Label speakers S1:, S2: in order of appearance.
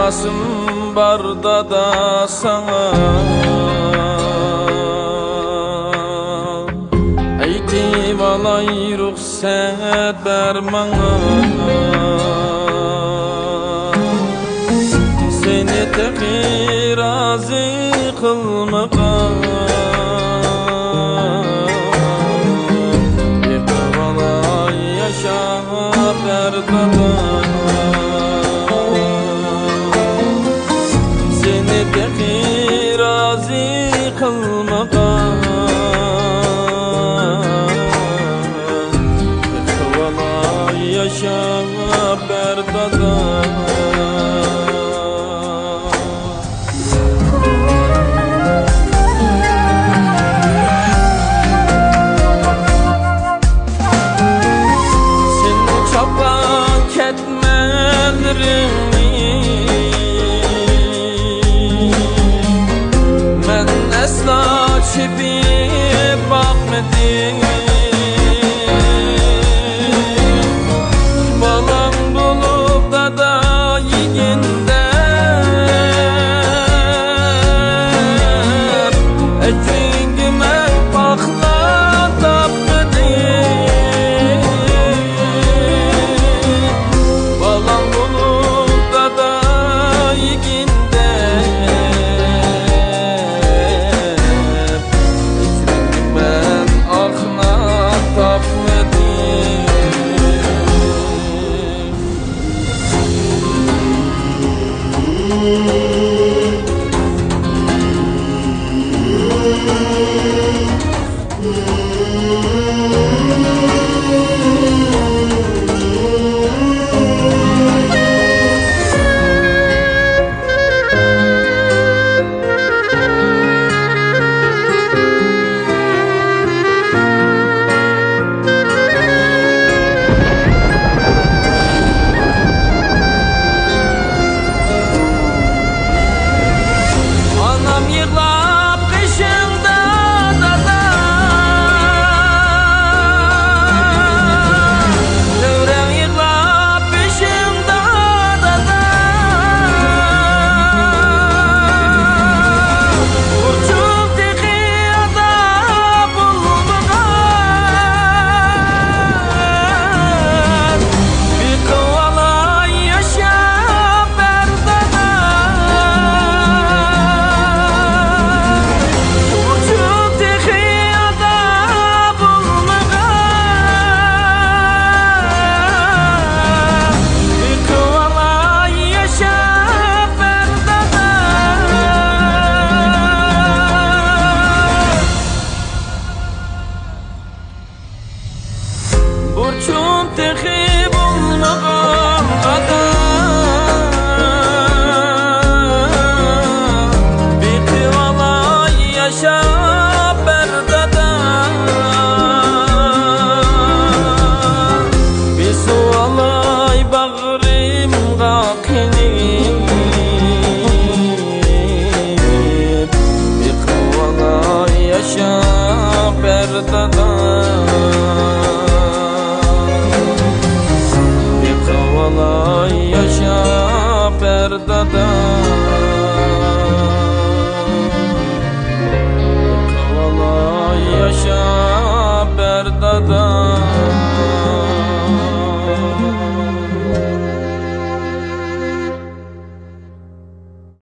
S1: İhlasım barda da sana Eytip alay ruhsat bermana Seni teqi razı kılmağa Yıkıp alay yaşa berdada Seni teqi razı kılmağa Yıkıp alay yaşa berdada Men esla çipi bakmadım Balam bulup da yiginde Ecringime bakla tapmadım Balam bulup da yiginde Burçum teqi bulmağam adam Biqi alay yaşa berdada Bisu alay bağrim qaqilib Biqi alay yaşa berdada Yaşa perdada